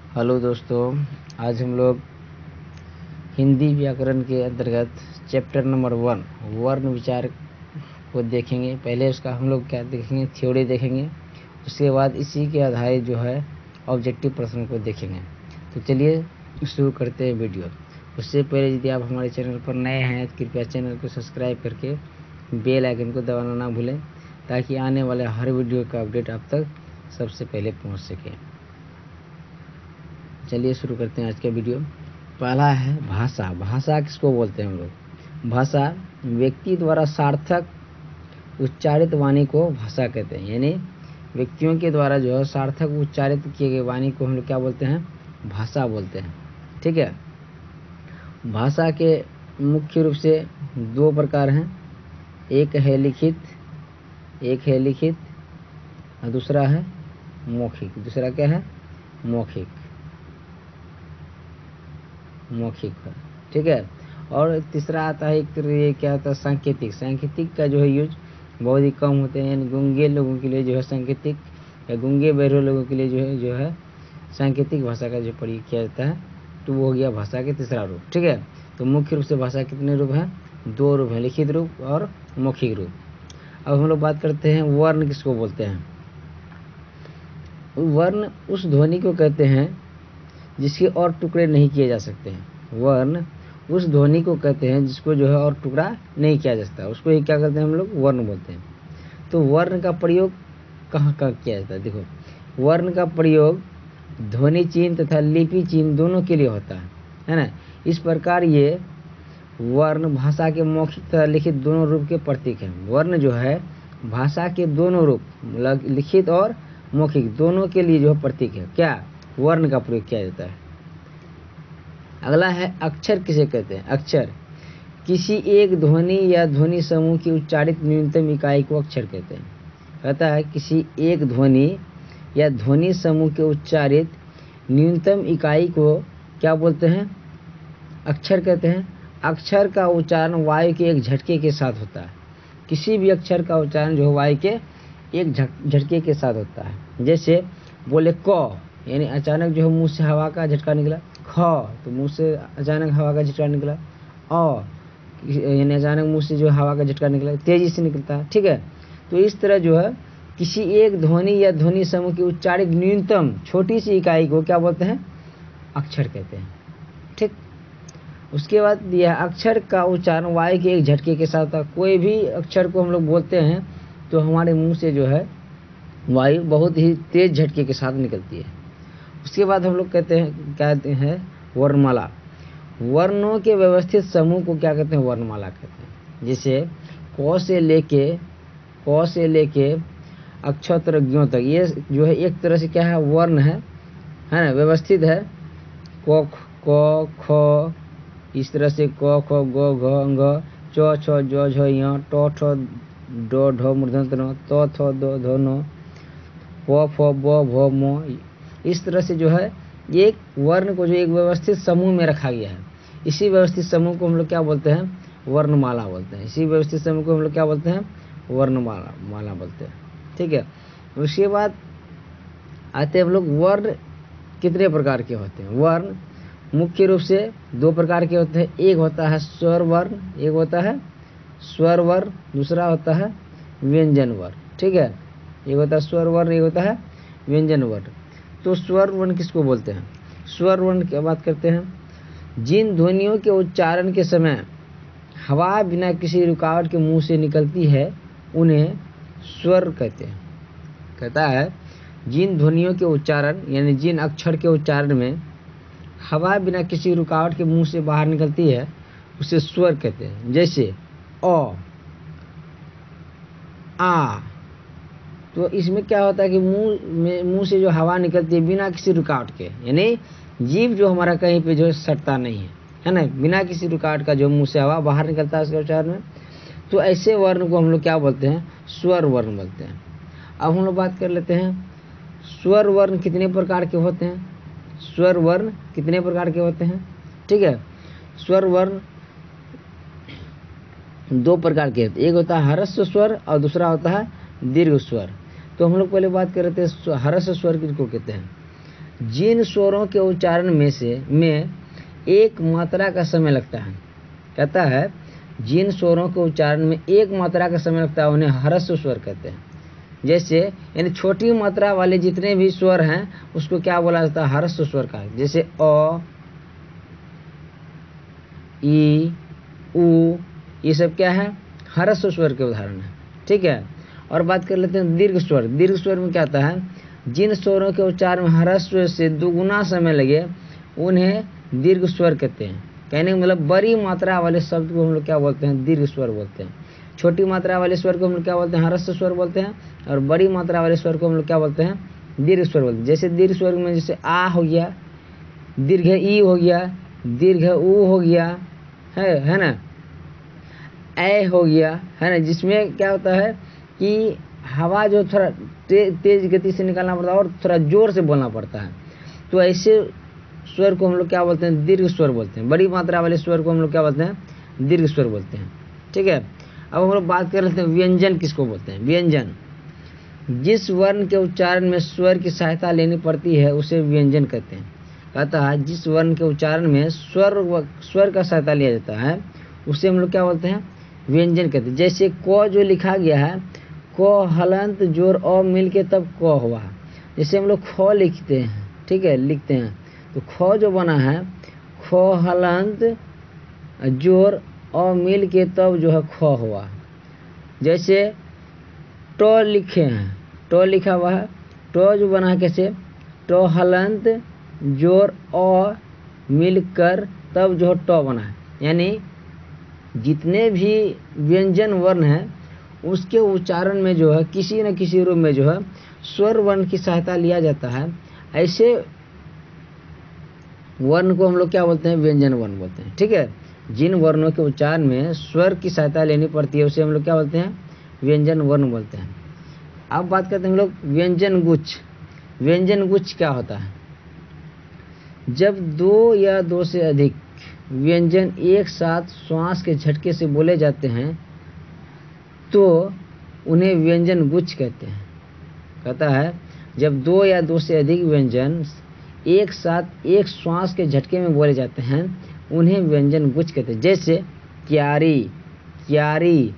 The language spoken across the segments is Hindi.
हेलो दोस्तों, आज हम लोग हिंदी व्याकरण के अंतर्गत चैप्टर नंबर 1 वर्ण विचार को देखेंगे। पहले उसका हम लोग क्या देखेंगे, थ्योरी देखेंगे। उसके बाद इसी के आधारित जो है ऑब्जेक्टिव प्रश्न को देखेंगे। तो चलिए शुरू करते हैं वीडियो। उससे पहले यदि आप हमारे चैनल पर नए हैं तो कृपया चैनल को सब्सक्राइब करके बेल आइकन को दबाना ना भूलें, ताकि आने वाले हर वीडियो का अपडेट आप तक सबसे पहले पहुंच सके। चलिए शुरू करते हैं आज का वीडियो। पहला है भाषा। भाषा किसको बोलते हैं हम लोग? भाषा व्यक्ति द्वारा सार्थक उच्चारित वाणी को भाषा कहते हैं। यानी व्यक्तियों के द्वारा जो है सार्थक उच्चारित किए गए वाणी को हम लोग क्या बोलते हैं? भाषा बोलते हैं। ठीक है। भाषा के मुख्य रूप से दो प्रकार हैं। एक है लिखित और दूसरा है मौखिक। दूसरा क्या है? मौखिक है। ठीक है। और तीसरा आता है ये क्या होता है? सांकेतिक। सांकेतिक का जो है यूज बहुत ही कम होते हैं। यानी गूंगे लोगों के लिए जो है सांकेतिक, या गूंगे बहरे लोगों के लिए जो है सांकेतिक भाषा का जो प्रयोग किया जाता है। तो वो हो गया भाषा के तीसरा रूप। ठीक है। तो मुख्य रूप से भाषा कितने रूप हैं? दो रूप हैं, लिखित रूप और मौखिक रूप। अब हम लोग बात करते हैं वर्ण किसको बोलते हैं। वर्ण उस ध्वनि को कहते हैं जिसके और टुकड़े नहीं किए जा सकते हैं। वर्ण उस ध्वनि को कहते हैं जिसको जो है और टुकड़ा नहीं किया जा सकता, उसको ही क्या कहते हैं हम लोग? वर्ण बोलते हैं। तो वर्ण का प्रयोग कहाँ कहाँ किया जाता है? देखो, वर्ण का प्रयोग ध्वनि चिन्ह तथा लिपि चिन्ह दोनों के लिए होता है ना। इस प्रकार ये वर्ण भाषा के मौखिक तथा लिखित दोनों रूप के प्रतीक हैं। वर्ण जो है भाषा के दोनों रूप, लिखित और मौखिक दोनों के लिए जो है प्रतीक है। क्या? वर्ण का प्रयोग किया जाता है। अगला है अक्षर किसे कहते हैं? अक्षर किसी एक ध्वनि या ध्वनि समूह की उच्चारित न्यूनतम इकाई को अक्षर कहते हैं। कहता है किसी एक ध्वनि या ध्वनि समूह के उच्चारित न्यूनतम इकाई को क्या बोलते हैं? अक्षर कहते हैं। अक्षर का उच्चारण वायु के एक झटके के साथ होता है। किसी भी अक्षर का उच्चारण जो वायु के एक झटके के साथ होता है। जैसे बोले क, यानी अचानक जो है मुंह से हवा का झटका निकला। ख, तो मुंह से अचानक हवा का झटका निकला। अ, यानी अचानक मुंह से जो हवा का झटका निकला, तेजी से निकलता है। ठीक है। तो इस तरह जो है किसी एक ध्वनि या ध्वनि समूह की उच्चारित न्यूनतम छोटी सी इकाई को क्या बोलते हैं? अक्षर कहते हैं। ठीक। उसके बाद यह अक्षर का उच्चारण वायु के एक झटके के साथ होता है। कोई भी अक्षर को हम लोग बोलते हैं तो हमारे मुंह से जो है वायु बहुत ही तेज झटके के साथ निकलती है। उसके बाद हम लोग कहते हैं वर्णमाला। वर्णों के व्यवस्थित समूह को क्या कहते हैं? वर्णमाला कहते हैं। जैसे क से लेके अक्षर ज्ञों तक, ये जो है एक तरह से क्या है? वर्ण है ना, व्यवस्थित है। क ख, इस तरह से क ख ग घ घ, च छ ज झ य, ट ठ ड ढ मूर्धन्य न, त थ द ध न, प फ ब भ म। इस तरह से जो है एक वर्ण को जो एक व्यवस्थित समूह में रखा गया है, इसी व्यवस्थित समूह को हम लोग क्या बोलते हैं? वर्णमाला बोलते हैं। इसी व्यवस्थित समूह को हम लोग क्या बोलते हैं? वर्णमाला बोलते हैं। ठीक है। उसके बाद आते हैं हम लोग वर्ण कितने प्रकार के होते हैं। वर्ण मुख्य रूप से दो प्रकार के होते हैं। एक होता है स्वर वर्ण, एक होता है स्वर वर्ण, दूसरा होता है व्यंजन वर्ण। ठीक है। एक होता है स्वर वर्ण, एक होता है व्यंजन वर्ण। तो स्वर वर्ण किसको बोलते हैं? स्वर वर्ण की बात करते हैं। जिन ध्वनियों के उच्चारण के समय हवा बिना किसी रुकावट के मुंह से निकलती है उन्हें स्वर कहते हैं। कहता है जिन ध्वनियों के उच्चारण, यानी जिन अक्षर के उच्चारण में हवा बिना किसी रुकावट के मुंह से बाहर निकलती है उसे स्वर कहते हैं। जैसे अ, आ, तो इसमें क्या होता है कि मुंह से जो हवा निकलती है बिना किसी रुकावट के, यानी जीभ जो हमारा कहीं पे जो है सटता नहीं है ना, बिना किसी रुकावट का जो मुंह से हवा बाहर निकलता है उसके उच्चारण में। तो ऐसे वर्ण को हम लोग क्या बोलते हैं? स्वर वर्ण बोलते हैं। अब हम लोग बात कर लेते हैं स्वर वर्ण कितने प्रकार के होते हैं। स्वर वर्ण कितने प्रकार के होते हैं? ठीक है। स्वर वर्ण दो प्रकार के होते हैं। एक होता है ह्रस्व स्वर और दूसरा होता है दीर्घ स्वर। तो हम लोग पहले बात कर रहे थे ह्रस्व स्वर किसको कहते हैं। जिन स्वरों के उच्चारण में एक मात्रा का समय लगता है, कहता है जिन स्वरों के उच्चारण में एक मात्रा का समय लगता है उन्हें ह्रस्व स्वर कहते हैं। जैसे यानी छोटी मात्रा वाले जितने भी स्वर हैं उसको क्या बोला जाता है, ह्रस्व स्वर का। जैसे अ, ई, उ, ये सब क्या है, ह्रस्व स्वर के उदाहरण है। ठीक है, और बात कर लेते हैं दीर्घ स्वर। दीर्घ स्वर में क्या आता है, जिन स्वरों के उच्चारण में ह्रस्व से दुगुना समय लगे उन्हें दीर्घ स्वर कहते हैं। कहने का मतलब बड़ी मात्रा वाले शब्द को हम लोग क्या बोलते हैं, दीर्घ स्वर बोलते हैं। छोटी मात्रा वाले स्वर को हम लोग क्या बोलते हैं, ह्रस्व स्वर बोलते हैं, और बड़ी मात्रा वाले स्वर को हम लोग क्या बोलते हैं, दीर्घ स्वर बोलते हैं। जैसे दीर्घ स्वर में जैसे आ हो गया, दीर्घ ई हो गया, दीर्घ उ हो गया, है ना, ए हो गया, है ना, जिसमें क्या होता है कि हवा जो थोड़ा तेज गति से निकालना पड़ता है और थोड़ा जोर से बोलना पड़ता है। तो ऐसे स्वर को हम लोग क्या बोलते हैं, दीर्घ स्वर बोलते हैं। बड़ी मात्रा वाले स्वर को हम लोग क्या बोलते हैं, दीर्घ स्वर बोलते हैं। ठीक है, अब हम लोग बात कर लेते हैं व्यंजन किसको बोलते हैं। व्यंजन, जिस वर्ण के उच्चारण में स्वर की सहायता लेनी पड़ती है उसे व्यंजन कहते हैं। कहता है जिस वर्ण के उच्चारण में स्वर का सहायता लिया जाता है उसे हम लोग क्या बोलते हैं, व्यंजन कहते हैं। जैसे क जो लिखा गया है, क हलंत जोर अ मिल के तब क हुआ। जैसे हम लोग ख लिखते हैं, ठीक है, लिखते हैं, तो ख जो बना है, ख हलंत जोर अ मिल के तब जो है ख हुआ। जैसे ट लिखे हैं, ट लिखा हुआ है, ट जो बना है कैसे, ट हलंत जोर अ मिलकर तब जो ट बना है। यानी जितने भी व्यंजन वर्ण हैं उसके उच्चारण में जो है किसी न किसी रूप में जो है स्वर वर्ण की सहायता लिया जाता है। ऐसे वर्ण को हम लोग क्या बोलते हैं, व्यंजन वर्ण बोलते हैं। ठीक है, जिन वर्णों के उच्चारण में स्वर की सहायता लेनी पड़ती है उसे हम लोग क्या बोलते हैं, व्यंजन वर्ण बोलते हैं। अब बात करते हैं हम लोग व्यंजन गुच्छ। व्यंजन गुच्छ क्या होता है, जब दो या दो से अधिक व्यंजन एक साथ श्वास के झटके से बोले जाते हैं तो उन्हें व्यंजन गुच्छ कहते हैं। कहता है जब दो या दो से अधिक व्यंजन एक साथ एक श्वास के झटके में बोले जाते हैं उन्हें व्यंजन गुच्छ कहते हैं। जैसे क्यारी, क्यारी,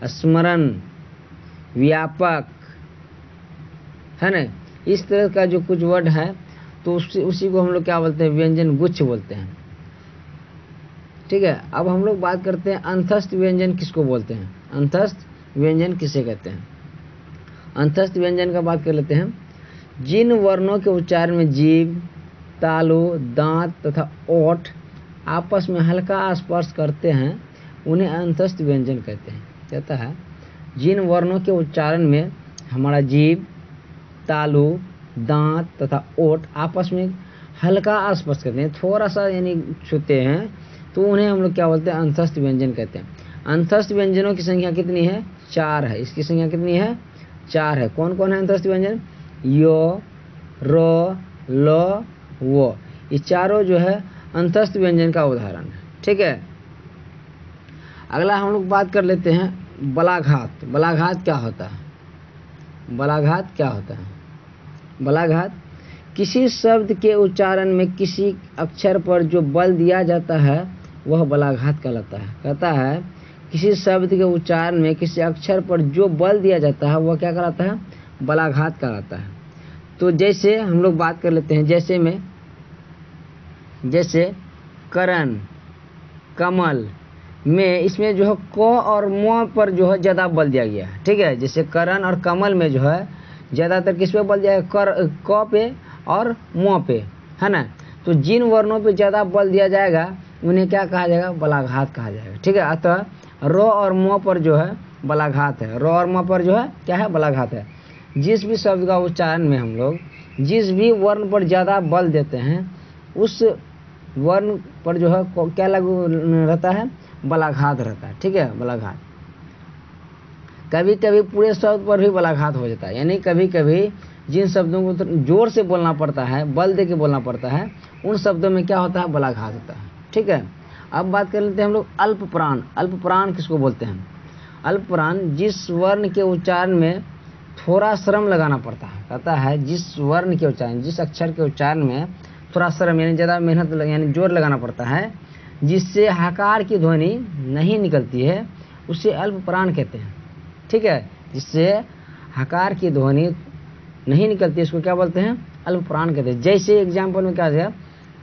स्मरण, व्यापक, है ना, इस तरह का जो कुछ वर्ड है तो उसी को हम लोग क्या बोलते हैं, व्यंजन गुच्छ बोलते हैं। ठीक है, अब हम लोग बात करते हैं अंतस्थ व्यंजन किसको बोलते हैं। अंतस्थ व्यंजन किसे कहते हैं। अंतस्थ व्यंजन का बात कर लेते हैं। जिन वर्णों के उच्चारण में जीभ, तालु, दांत तथा ओठ आपस में हल्का स्पर्श करते हैं उन्हें अंतस्थ व्यंजन कहते हैं। कहता है जिन वर्णों के उच्चारण में हमारा जीभ, तालु, दांत तथा ओठ आपस में हल्का स्पर्श करते हैं, थोड़ा सा यानी छूते हैं, तो उन्हें हम लोग क्या बोलते हैं, अंतस्थ व्यंजन कहते हैं। अंतस्थ व्यंजनों की संख्या कितनी है, 4 है। इसकी संख्या कितनी है, 4 है। कौन कौन है अंतस्थ व्यंजन, यो, रो, लो, वो, ये चारों जो है अंतस्थ व्यंजन का उदाहरण है। ठीक है, अगला हम लोग बात कर लेते हैं बलाघात। बलाघात क्या होता है, बलाघात क्या होता है। बलाघात किसी शब्द के उच्चारण में किसी अक्षर पर जो बल दिया जाता है वह बलाघात कहलाता है। कहता है किसी शब्द के उच्चारण में किसी अक्षर पर जो बल दिया जाता है वह क्या कहलाता है, बलाघात कहलाता है। तो जैसे हम लोग बात कर लेते हैं, जैसे करण, कमल में इसमें जो है क और म पर जो है ज़्यादा बल दिया गया है। ठीक है, जैसे करण और कमल में जो है ज़्यादातर किस पे बल दिया है, क पे और म पे, है ना। तो जिन वर्णों पे ज़्यादा बल दिया जाएगा उन्हें क्या कहा जाएगा, बलाघात कहा जाएगा। ठीक है, अतः रो और म पर जो है बलाघात है, रो और म पर जो है क्या है, बलाघात है। जिस भी शब्द का उच्चारण में हम लोग जिस भी वर्ण पर ज़्यादा बल देते हैं उस वर्ण पर जो है क्या लागू रहता है, बलाघात रहता है। ठीक है, बलाघात। कभी कभी पूरे शब्द पर भी बलाघात हो जाता है, यानी कभी कभी जिन शब्दों को जोर से बोलना पड़ता है, बल दे के बोलना पड़ता है, उन शब्दों में क्या होता है, बलाघात होता है। ठीक है, अब बात कर लेते हैं हम लोग अल्प प्राण। अल्प प्राण किसको बोलते हैं। अल्प प्राण जिस वर्ण के उच्चारण में थोड़ा श्रम लगाना पड़ता है। कहता है जिस वर्ण के उच्चारण, जिस अक्षर के उच्चारण में थोड़ा श्रम यानी ज़्यादा मेहनत यानी जोर लगाना पड़ता है, जिससे हकार की ध्वनि नहीं निकलती है, उसे अल्प प्राण कहते हैं। ठीक है, जिससे हकार की ध्वनि नहीं निकलती है उसको क्या बोलते हैं? अल्प प्राण कहते हैं। जैसे एग्जाम्पल में क्या है,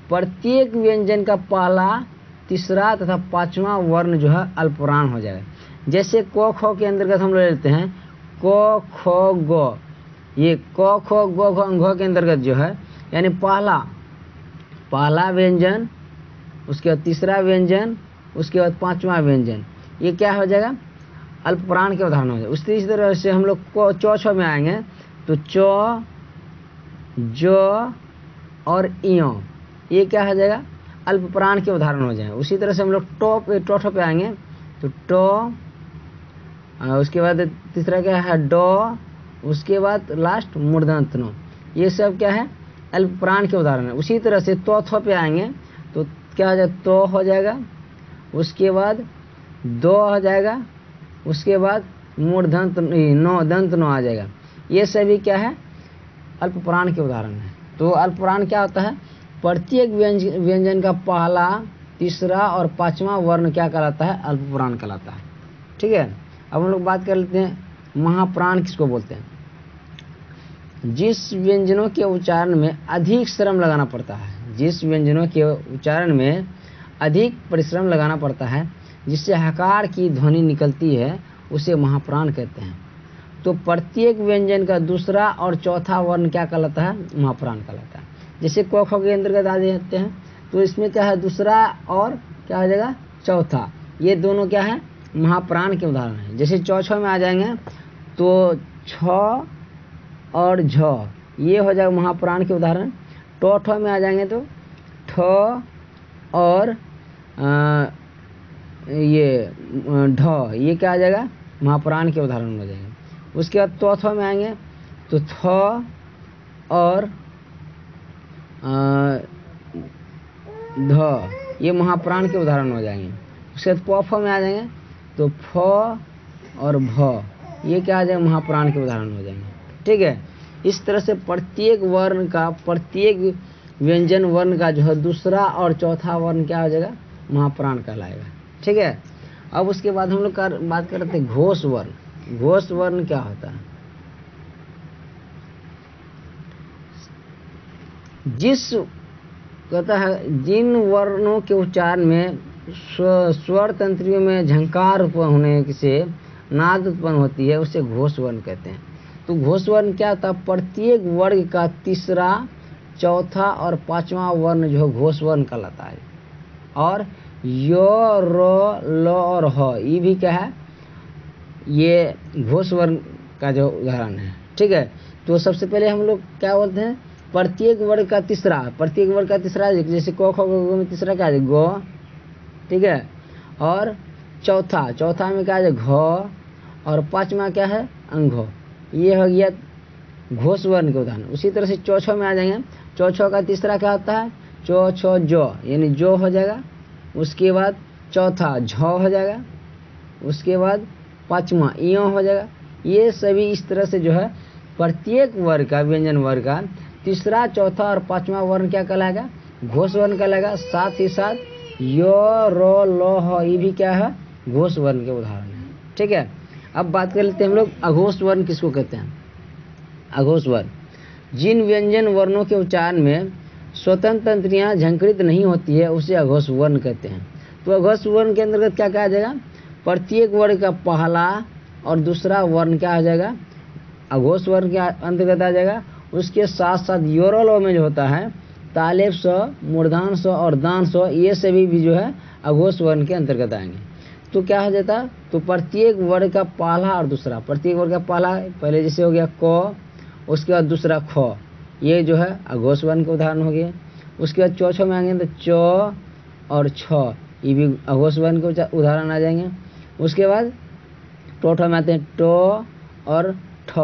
प्रत्येक व्यंजन का पहला, तीसरा तथा पांचवा वर्ण जो है अल्प प्राण हो जाएगा। जैसे क ख के अंतर्गत हम लोग लेते हैं क ख ग, ये क ख ग घ के अंतर्गत जो है यानी पहला व्यंजन, उसके बाद तीसरा व्यंजन, उसके बाद पांचवा व्यंजन, ये क्या हो जाएगा? अल्प प्राण के उदाहरण हो जाए। उसी तरह से हम लोग को चौ में आएंगे तो च, ज और इयो, ये क्या हो जाएगा? अल्प प्राण के उदाहरण हो जाए। उसी तरह से हम लोग टो पे आएंगे तो टो, उसके बाद तीसरा क्या है? डो, उसके बाद लास्ट मूर्धन्य नो, ये सब क्या है? अल्प प्राण के उदाहरण है। उसी तरह से तो पे आएंगे तो क्या हो जाएगा? तो हो जाएगा, उसके बाद दो हो जाएगा, उसके बाद मूर्धन्य नो, दंत नो आ जाएगा। ये सभी क्या है? अल्प प्राण के उदाहरण है। तो अल्प प्राण क्या होता है? प्रत्येक व्यंजन का पहला, तीसरा और पांचवा वर्ण क्या कहलाता है? अल्प प्राण कहलाता है। ठीक है, अब हम लोग बात कर लेते हैं महाप्राण किसको बोलते हैं? जिस व्यंजनों के उच्चारण में अधिक श्रम लगाना पड़ता है, जिस व्यंजनों के उच्चारण में अधिक परिश्रम लगाना पड़ता है, जिससे हकार की ध्वनि निकलती है, उसे महाप्राण कहते हैं। तो प्रत्येक व्यंजन का दूसरा और चौथा वर्ण क्या कहलाता है? महाप्राण कहलाता है। जैसे क ख के अंतर्गत आ जाते हैं तो इसमें क्या है? दूसरा और क्या हो जाएगा? चौथा, ये दोनों क्या है? महाप्राण के उदाहरण है। जैसे चौ में आ जाएंगे तो छ और झ, ये हो जाएगा महाप्राण के उदाहरण। टो में आ जाएंगे तो ठ और ये ढ, ये क्या आ जाएगा? महाप्राण के उदाहरण हो जाएंगे। उसके बाद तो में आएंगे तो थ और ध, ये महाप्राण के उदाहरण हो जाएंगे। उसके बाद प में आ जाएंगे तो फ और भ, ये क्या आ जाएगा? महाप्राण के उदाहरण हो जाएंगे। ठीक है, इस तरह से प्रत्येक वर्ण का, प्रत्येक व्यंजन वर्ण का जो है दूसरा और चौथा वर्ण क्या हो जाएगा? महाप्राण कहलाएगा। ठीक है, अब उसके बाद हम लोग बात करते हैं घोष वर्ण। घोष वर्ण क्या होता है? कहता है जिन वर्णों के उच्चारण में स्वर तंत्रियों में झंकार उत्पन्न होने से नाद उत्पन्न होती है, उसे घोष वर्ण कहते हैं। तो घोष वर्ण क्या होता है? प्रत्येक वर्ग का तीसरा, चौथा और पांचवा वर्ण जो है घोष वर्ण कहलाता है। और यो, रो, ल और ह, ये भी क्या है? ये घोष वर्ण का जो उदाहरण है। ठीक है, तो सबसे पहले हम लोग क्या बोलते हैं? प्रत्येक वर्ग का तीसरा, प्रत्येक वर्ग का तीसरा, जैसे क ख ग में तीसरा क्या है? गो। ठीक है, और चौथा में क्या है? घ, और पांचवा क्या है? अंघ। ये हो गया घोष वर्ण के उदाहरण। उसी तरह से चौ में आ जाएंगे। चौ का तीसरा क्या होता है? चौ छो जो, यानी जो हो जाएगा। उसके बाद चौथा झ हो जाएगा। उसके बाद पांचवा इयो हो जाएगा। ये सभी इस तरह से जो है प्रत्येक वर्ग का, व्यंजन वर्ग का तीसरा, चौथा और पांचवा वर्ण क्या कहलाएगा? घोष वर्ण कहलाएगा। साथ ही साथ यो, रो, लो, ह, ये भी क्या है? घोष वर्ण के उदाहरण है। ठीक है, अब बात कर लेते हैं हम लोग अघोष वर्ण किसको कहते हैं? अघोष वर्ण जिन व्यंजन वर्णों के उच्चारण में स्वतंत्र तंत्रियां झंकृत नहीं होती है, उसे अघोष वर्ण कहते हैं। तो अघोष वर्ण के अंतर्गत क्या कहा जाएगा? प्रत्येक वर्ण का पहला और दूसरा वर्ण क्या आ जाएगा? अघोष वर्ण के अंतर्गत आ जाएगा। उसके साथ साथ योरो में जो होता है तालेब स, मूर्धान स और दान स, ये सभी भी जो है अघोष वर्ण के अंतर्गत आएंगे। तो क्या हो जाता? तो प्रत्येक वर्ग का पहला और दूसरा, प्रत्येक वर्ग का पहला पहले जैसे हो गया क, उसके बाद दूसरा ख, ये जो है अघोष वर्ण के उदाहरण हो गए। उसके बाद चौ में आएंगे तो चौ और छ, ये भी अघोष वर्ण के उदाहरण आ जाएंगे। उसके बाद टो में आते हैं टो और ठ,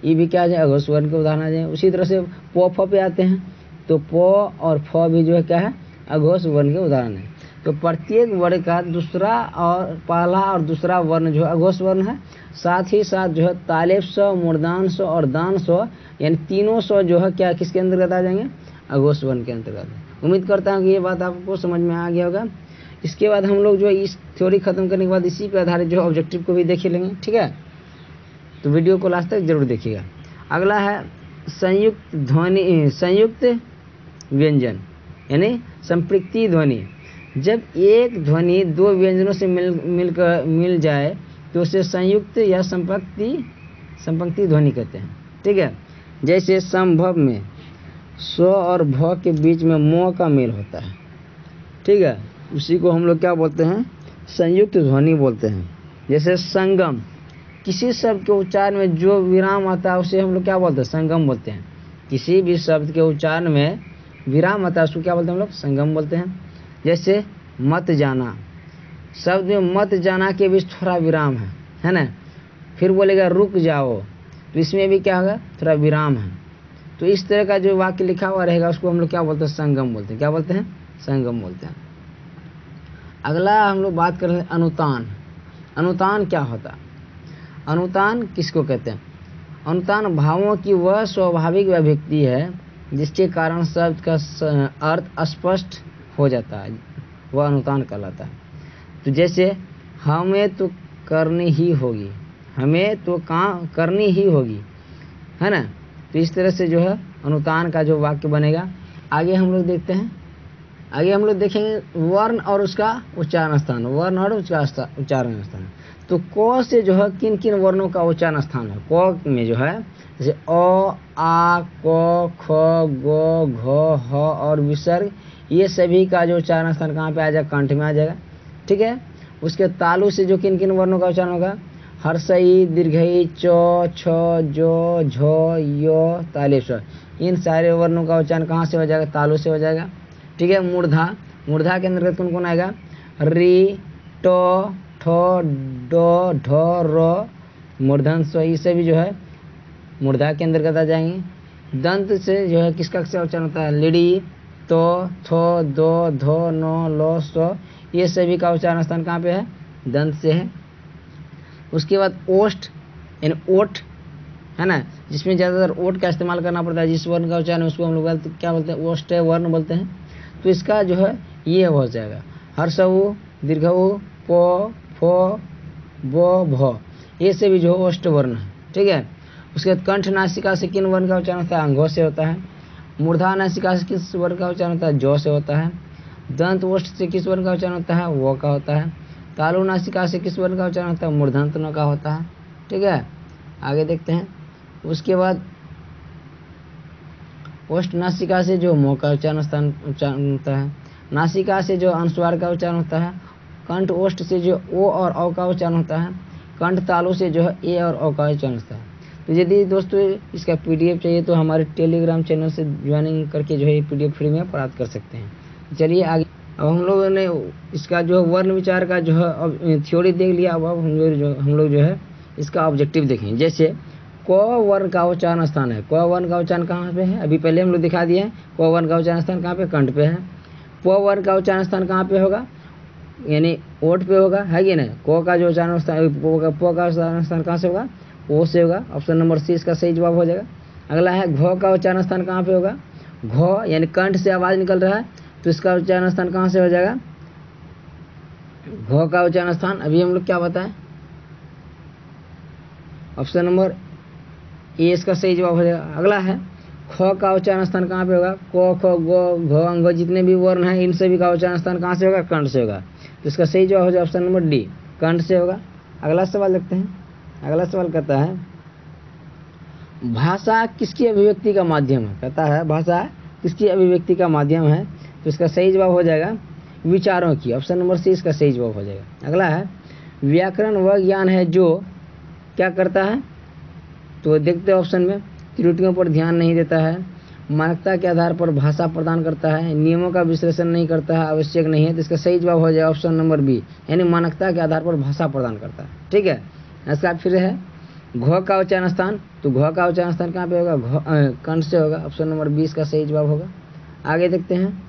ये भी क्या आ जाए? अघोष वर्ण के उदाहरण आ जाएंगे। उसी तरह से प फ पे आते हैं तो प और फ भी जो है क्या है? अघोष वर्ण के उदाहरण है। तो प्रत्येक वर्ण का दूसरा और पहला और दूसरा वर्ण जो है अघोष वर्ण है, साथ ही साथ जो है तालेब स, मूर्धान स और दान स, यानी तीनों स जो है क्या किसके अंतर्गत आ जाएंगे, अघोष वर्ण के अंतर्गत। उम्मीद करता हूँ कि ये बात आपको समझ में आ गया होगा। इसके बाद हम लोग जो इस थ्योरी खत्म करने के बाद इसी पे आधारित जो ऑब्जेक्टिव को भी देख लेंगे, ठीक है। तो वीडियो को लास्ट तक जरूर देखिएगा। अगला है संयुक्त ध्वनि, संयुक्त व्यंजन यानी संपृक्ति ध्वनि। जब एक ध्वनि दो व्यंजनों से मिल जाए तो उसे संयुक्त या संपंक्ति ध्वनि कहते हैं, ठीक है। जैसे संभव में स्व और भ के बीच में म का मेल होता है, ठीक है, उसी को हम लोग क्या बोलते हैं, संयुक्त ध्वनि बोलते हैं। जैसे संगम, किसी शब्द के उच्चारण में जो विराम आता है उसे हम लोग क्या बोलते हैं, संगम बोलते हैं। किसी भी शब्द के उच्चारण में विराम आता है उसको क्या बोलते हैं हम लोग, संगम बोलते हैं। जैसे मत जाना, शब्द में मत जाना के बीच थोड़ा विराम है ना। फिर बोलेगा रुक जाओ, तो इसमें भी क्या होगा, थोड़ा विराम है। तो इस तरह का जो वाक्य लिखा हुआ रहेगा उसको हम लोग क्या बोलते हैं, संगम बोलते हैं। क्या बोलते हैं, संगम बोलते हैं। अगला हम लोग बात कर रहे हैं अनुतान। अनुतान क्या होता है, अनुतान किसको कहते हैं। अनुतान भावों की वह स्वाभाविक अभिव्यक्ति है जिसके कारण शब्द का अर्थ स्पष्ट हो जाता है, वह अनुतान कहलाता है। तो जैसे हमें तो करनी ही होगी, हमें तो काम करनी ही होगी, है ना। तो इस तरह से जो है अनुतान का जो वाक्य बनेगा। आगे हम लोग देखते हैं, आगे हम लोग देखेंगे वर्ण और उसका उच्चारण स्थान, वर्ण और उसका उच्चारण स्थान। तो क से जो है किन किन वर्णों का उच्चारण स्थान है। क में जो है जैसे अ, आ, क, ख, ग, घ, ह और विसर्ग, ये सभी का जो उच्चारण स्थान कहाँ पे आ जाएगा, कंठ में आ जाएगा, ठीक है। उसके तालु से जो किन किन वर्णों का उच्चारण होगा, हर्षई, दीर्घई, च, छ, जो, झ, य, तालेब स, इन सारे वर्णों का उच्चारण कहाँ से हो जाएगा, तालु से हो जाएगा, ठीक है। मूर्धा, मूर्धा के अंतर्गत कौन कौन आएगा, री, ट, ठ, ड, ढ, र, मूर्धन स्व, ये सभी जो है मूर्धा के अंतर्गत आ जाएंगे। दंत से जो है किसका उच्चारण होता है, लिडी, तो, थो, दो, धो, नो, लो, सो, ये सभी का उच्चारण स्थान कहाँ पे है, दंत से है। उसके बाद ओष्ठ यानी ओठ, है ना, जिसमें ज़्यादातर ओठ का इस्तेमाल करना पड़ता है, जिस वर्ण का उच्चारण उसको हम लोग क्या बोलते हैं, ओष्ठ वर्ण बोलते हैं। तो इसका जो है ये हो जाएगा हर्षऊ, दीर्घऊ, प, फ, ब, भ, ये सभी जो ओष्ठ वर्ण है, ठीक है। उसके बाद कंठ नासिका से किन वर्ण का उच्चारण होता है, अंगों से होता है। मूर्धा नासिका से किस वर्ण का उच्चारण होता है, जौ से होता है। दंत ओष्ठ से किस वर्ण का उच्चारण होता है, वो का होता है। तालु नासिका से किस वर्ण का उच्चारण होता है, मूर्धन्त न का होता है, ठीक है। आगे देखते हैं। उसके बाद ओष्ठ नासिका से जो मो का उच्चारण होता है, नासिका से जो अनुस्वार का उच्चारण होता है, कंठ ओष्ठ से जो ओ और औ का उच्चारण होता है, कंठ तालु से जो है ए और औ का उच्चारण होता है। तो यदि दोस्तों इसका पीडीएफ चाहिए तो हमारे टेलीग्राम चैनल से ज्वाइनिंग करके जो है पीडीएफ फ्री में प्राप्त कर सकते हैं। चलिए आगे, अब हम लोगों ने इसका जो वर्ण विचार का जो है थ्योरी देख लिया। अब हम लोग जो है इसका ऑब्जेक्टिव देखें। जैसे क वर्ण का उच्चारण स्थान है, क वर्ण का उच्चारण कहाँ पे है, अभी पहले हम लोग दिखा दिए हैं। क वर्ण का उच्चारण स्थान कहाँ पे, कंठ पे है। प वर्ण का उच्चारण स्थान कहाँ पे होगा, यानी ओठ पे होगा, है कि नहीं। क का जो उच्चारण स्थान, प का उच्चारण स्थान कहाँ से होगा, ओ से होगा। ऑप्शन नंबर सी इसका सही जवाब हो जाएगा। अगला है घ का उच्चारण स्थान कहाँ पे होगा, घ यानी कंठ से आवाज निकल रहा है तो इसका उच्चारण स्थान कहाँ से हो जाएगा, घ का उच्चारण स्थान अभी हम लोग क्या बताएं, ऑप्शन नंबर ए इसका सही जवाब हो जाएगा। अगला है ख का उच्चारण स्थान कहाँ पे होगा, क, ख, ग, घ, अंग जितने भी वर्ण हैं इन सभी का उच्चारण स्थान कहाँ से होगा, कंठ से होगा। तो इसका सही जवाब हो जाएगा ऑप्शन नंबर डी, कंठ से होगा। अगला सवाल देखते हैं। अगला सवाल कहता है भाषा किसकी अभिव्यक्ति का माध्यम है, कहता है भाषा किसकी अभिव्यक्ति का माध्यम है। तो इसका सही जवाब हो जाएगा विचारों की, ऑप्शन नंबर सी इसका सही जवाब हो जाएगा। अगला है व्याकरण वह ज्ञान है जो क्या करता है, तो देखते हैं ऑप्शन में, त्रुटियों पर ध्यान नहीं देता है, मानकता के आधार पर भाषा प्रदान करता है, नियमों का विश्लेषण नहीं करता है, आवश्यक नहीं है। तो इसका सही जवाब हो जाएगा ऑप्शन नंबर बी, यानी मानकता के आधार पर भाषा प्रदान करता है, ठीक है। इसका फिर है घ का उच्चारण स्थान, तो घ का उच्चारण स्थान कहाँ पे होगा, कंठ से होगा। ऑप्शन नंबर 20 का सही जवाब होगा। आगे देखते हैं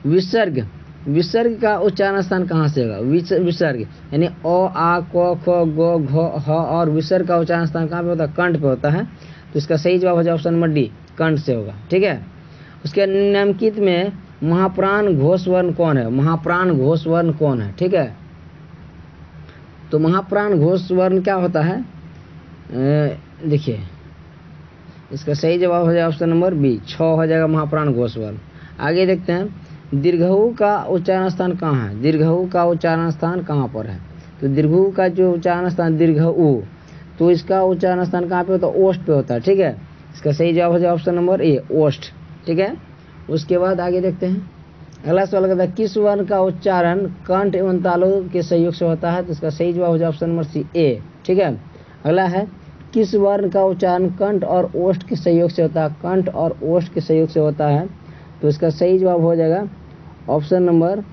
विसर्ग विसर्ग का उच्चारण स्थान कहाँ से होगा? विसर्ग यानी अ आ क ख ग घ ह और विसर्ग का उच्चारण स्थान कहाँ पे होता है? कंठ पे होता है। तो इसका सही जवाब हो जाए ऑप्शन नंबर डी, कंठ से होगा। ठीक है। उसके निम्नलिखित में महाप्राण घोष वर्ण कौन है? महाप्राण घोष वर्ण कौन है? ठीक है। तो महाप्राण घोष वर्ण क्या होता है? देखिए इसका सही जवाब हो जाए ऑप्शन नंबर बी, 6 हो जाएगा महाप्राण घोष वर्ण। आगे देखते हैं दीर्घऊ का उच्चारण स्थान कहाँ है? दीर्घऊ का उच्चारण स्थान कहाँ पर है? तो दीर्घऊ का जो उच्चारण स्थान दीर्घऊ, तो इसका उच्चारण स्थान कहाँ पे होता है? ओष्ठ पे होता है। ठीक है। इसका सही जवाब हो जाए ऑप्शन नंबर ए, ओष्ठ। ठीक है। उसके बाद आगे देखते हैं अगला सवाल कहता है किस वर्ण का उच्चारण कंठ एवं तालु के सहयोग से होता है? तो इसका सही जवाब हो जाए ऑप्शन नंबर सी, ए। ठीक है। अगला है किस वर्ण का उच्चारण कंठ और ओष्ठ के सहयोग से होता है? कंठ और ओष्ठ के सहयोग से होता है। तो इसका सही जवाब हो जाएगा ऑप्शन नंबर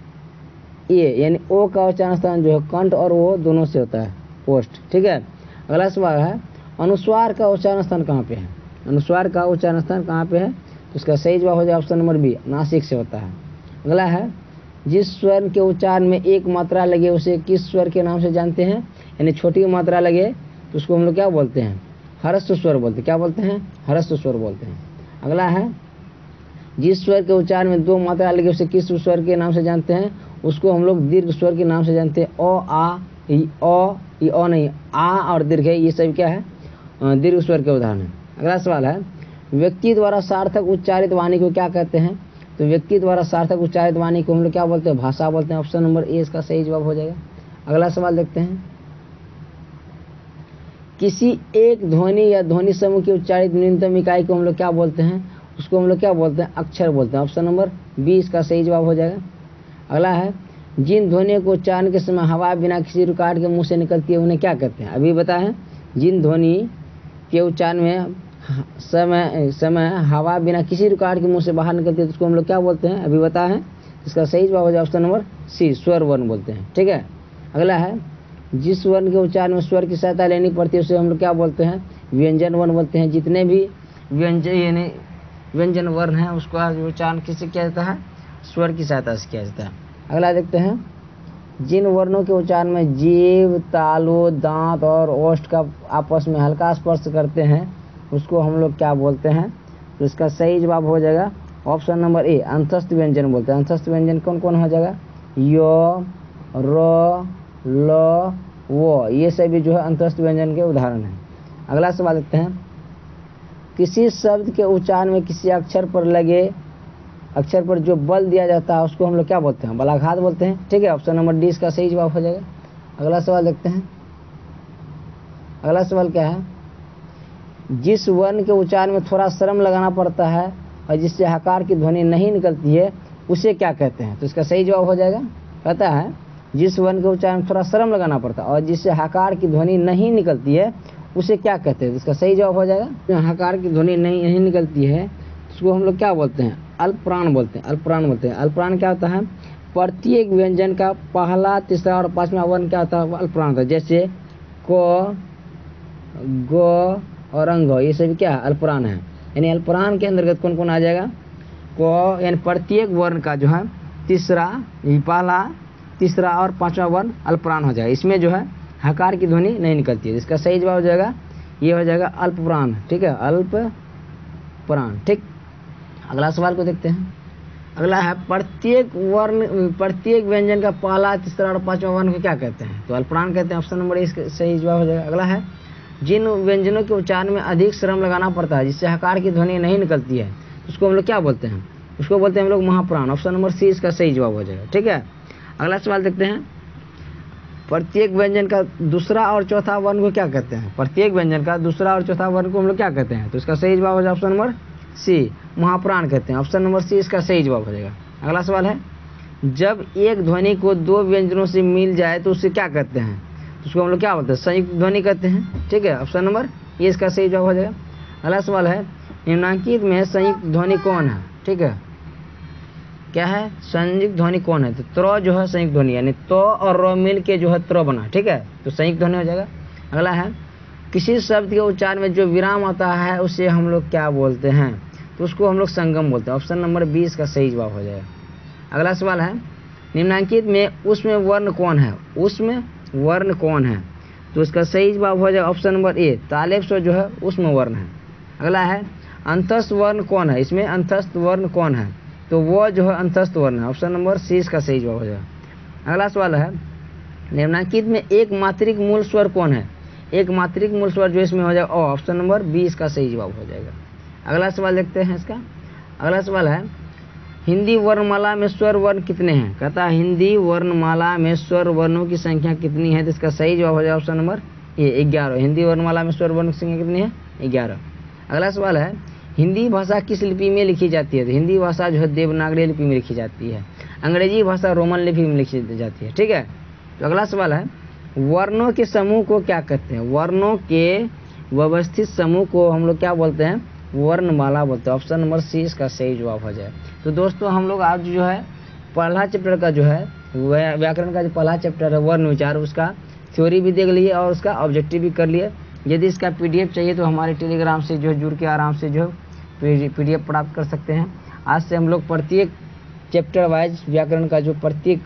ए, यानी ओ का उच्चारण स्थान जो है कंठ और ओ दोनों से होता है, ओष्ठ। ठीक है। अगला सवाल है अनुस्वार का उच्चारण स्थान कहाँ पे है? अनुस्वार का उच्चारण स्थान कहाँ पे है? तो इसका सही जवाब हो जाए ऑप्शन नंबर बी, नासिक से होता है। अगला है जिस स्वर के उच्चारण में एक मात्रा लगे उसे किस स्वर के नाम से जानते हैं? यानी छोटी मात्रा लगे तो उसको हम लोग क्या बोलते हैं? ह्रस्व स्वर बोलते हैं। क्या बोलते हैं? ह्रस्व स्वर बोलते हैं। अगला है जिस स्वर के उच्चारण में 2 मात्रा लगे उसे किस स्वर के नाम से जानते हैं? उसको हम लोग दीर्घ स्वर के नाम से जानते हैं। ओ आ ओ नहीं, आ और दीर्घ ये सब क्या है? दीर्घ स्वर के उदाहरण है। अगला सवाल है व्यक्ति द्वारा सार्थक उच्चारित वाणी को क्या कहते हैं? तो व्यक्ति द्वारा सार्थक उच्चारित वाणी को हम लोग क्या बोलते हैं? भाषा बोलते हैं। ऑप्शन नंबर ए इसका सही जवाब हो जाएगा। अगला सवाल देखते हैं किसी एक ध्वनि या ध्वनि समूह की उच्चारित न्यूनतम इकाई को हम लोग क्या बोलते हैं? उसको हम लोग क्या बोलते हैं? अक्षर बोलते हैं। ऑप्शन नंबर बी इसका सही जवाब हो जाएगा। अगला है जिन ध्वनियों को उच्चारण के समय हवा बिना किसी रुकावट के मुंह से निकलती है उन्हें क्या कहते हैं? अभी बताएं जिन ध्वनि के उच्चारण में समय हवा बिना किसी रुकावट के मुंह से बाहर निकलती है तो उसको हम लोग क्या बोलते हैं? अभी बताएं। इसका सही जवाब हो जाए ऑप्शन नंबर सी, स्वर वर्ण बोलते हैं। ठीक है। अगला है जिस वर्ण के उच्चारण में स्वर की सहायता लेनी पड़ती है उसे हम लोग क्या बोलते हैं? व्यंजन वर्ण बोलते हैं। जितने भी व्यंजन वर्ण है उसको उच्चारण किससे किया जाता है? स्वर की सहायता से किया जाता है। अगला देखते हैं जिन वर्णों के उच्चारण में जीभ, तालु, दांत और ओष्ठ का आपस में हल्का स्पर्श करते हैं उसको हम लोग क्या बोलते हैं? तो इसका सही जवाब हो जाएगा ऑप्शन नंबर ए, अंतस्थ व्यंजन बोलते हैं। अंतस्थ व्यंजन कौन कौन हो जाएगा? यो, रो, ल, वो, ये सभी जो है अंतस्थ व्यंजन के उदाहरण हैं। अगला सवाल देखते हैं किसी शब्द के उच्चारण में किसी अक्षर पर जो बल दिया जाता है उसको हम लोग क्या बोलते हैं? बलाघात बोलते हैं। ठीक है। ऑप्शन नंबर डी इसका सही जवाब हो जाएगा। अगला सवाल देखते हैं। अगला सवाल क्या है जिस वर्ण के उच्चारण में थोड़ा श्रम लगाना पड़ता है और जिससे हकार की ध्वनि नहीं निकलती है उसे क्या कहते हैं? तो इसका सही जवाब हो जाएगा, कहता है जिस वर्ण के उच्चारण में थोड़ा श्रम लगाना पड़ता है और जिससे हकार की ध्वनि नहीं निकलती है उसे क्या कहते हैं? तो इसका सही जवाब हो जाएगा हकार की ध्वनि नहीं निकलती है उसको हम लोग क्या बोलते हैं? अल्पप्राण बोलते हैं। अल्पप्राण बोलते हैं। अल्पप्राण क्या होता है? प्रत्येक व्यंजन का पहला, तीसरा और पांचवा वर्ण क्या होता है? अल्पप्राण होता है। जैसे क, ग और अंग, ये सभी क्या है? अल्पप्राण है। यानी अल्पप्राण के अंतर्गत कौन कौन आ जाएगा? क यानी प्रत्येक वर्ण का जो है पहला, तीसरा और पांचवा वर्ण अल्पप्राण हो जाएगा। इसमें जो है हकार की ध्वनि नहीं निकलती है। इसका सही जवाब हो जाएगा ये हो जाएगा अल्पप्राण। ठीक है, अल्पप्राण। ठीक। अगला सवाल को देखते हैं। अगला है प्रत्येक व्यंजन का पहला, तीसरा और पांचवा वर्ण को क्या कहते हैं? तो अल्पप्राण कहते हैं। ऑप्शन नंबर ए इसका सही जवाब हो जाएगा। अगला है जिन व्यंजनों के उच्चारण में अधिक श्रम लगाना पड़ता है जिससे हकार की ध्वनि नहीं निकलती है उसको हम लोग क्या बोलते हैं? उसको बोलते हैं हम लोग महाप्राण। ऑप्शन नंबर सी इसका सही जवाब हो जाएगा। ठीक है। अगला सवाल देखते हैं प्रत्येक व्यंजन का दूसरा और चौथा वर्ण को क्या कहते हैं? प्रत्येक व्यंजन का दूसरा और चौथा वर्ण को हम लोग क्या कहते हैं? तो इसका सही जवाब हो जाएगा ऑप्शन नंबर सी, महाप्राण कहते हैं। ऑप्शन नंबर सी इसका सही जवाब हो जाएगा। अगला सवाल है जब एक ध्वनि को 2 व्यंजनों से मिल जाए तो उसे क्या कहते हैं? तो उसको हम लोग क्या बोलते हैं? संयुक्त ध्वनि कहते हैं। ठीक है। ऑप्शन नंबर ये इसका सही जवाब हो जाएगा। अगला सवाल है निम्नलिखित में संयुक्त ध्वनि कौन है? ठीक है, क्या है? संयुक्त ध्वनि कौन है? तो त्र जो है संयुक्त ध्वनि, यानी तो और रो मिल के जो है त्र बना। ठीक है, तो संयुक्त ध्वनि हो जाएगा। अगला है किसी शब्द के उच्चारण में जो विराम आता है उसे हम लोग क्या बोलते हैं? तो उसको हम लोग संगम बोलते हैं। ऑप्शन नंबर 20 का सही जवाब हो जाएगा। अगला सवाल है निम्नांकित में उसमें वर्ण कौन है, उसमें वर्ण कौन है? तो इसका सही जवाब हो जाएगा ऑप्शन नंबर ए, तालेब स्वर जो है उसमें वर्ण है। अगला है अंतस्थ वर्ण कौन है, इसमें अंतस्थ वर्ण कौन है? तो वो जो है अंतस्थ वर्ण है, ऑप्शन नंबर सी इसका सही जवाब हो जाएगा। अगला सवाल है निम्नांकित में एक मात्रिक मूल स्वर कौन है? एक मात्रिक मूल स्वर जो इसमें हो जाएगा ऑप्शन नंबर बी इसका सही जवाब हो जाएगा। अगला सवाल देखते हैं इसका। अगला सवाल है हिंदी वर्णमाला में स्वर वर्ण कितने हैं? कहता है हिंदी वर्णमाला में स्वर वर्णों की संख्या कितनी है? तो इसका सही जवाब हो जाएगा ऑप्शन नंबर ए 11। हिंदी वर्णमाला में स्वर वर्णों की संख्या कितनी है? 11। अगला सवाल है हिंदी भाषा किस लिपि में लिखी जाती है? तो हिंदी भाषा जो है देवनागरी लिपि में लिखी जाती है। अंग्रेजी भाषा रोमन लिपि में लिखी जाती है। ठीक है, तो अगला सवाल है वर्णों के समूह को क्या कहते हैं? वर्णों के व्यवस्थित समूह को हम लोग क्या बोलते हैं? वर्णमाला बोलते हैं। ऑप्शन नंबर सी इसका सही जवाब हो जाए। तो दोस्तों हम लोग आज जो है पहला चैप्टर का जो है व्याकरण का जो पहला चैप्टर है वर्ण विचार, उसका थ्योरी भी देख लिए और उसका ऑब्जेक्टिव भी कर लिए। यदि इसका पीडीएफ चाहिए तो हमारे टेलीग्राम से जो है जुड़ के आराम से जो पीडीएफ प्राप्त कर सकते हैं। आज से हम लोग प्रत्येक चैप्टर वाइज व्याकरण का जो प्रत्येक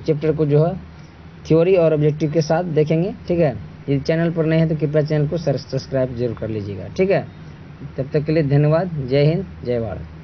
चैप्टर को जो है थ्योरी और ऑब्जेक्टिव के साथ देखेंगे। ठीक है, यदि चैनल पर नए हैं तो कृपया चैनल को सब्सक्राइब जरूर कर लीजिएगा। ठीक है, तब तक के लिए धन्यवाद। जय हिंद, जय भारत।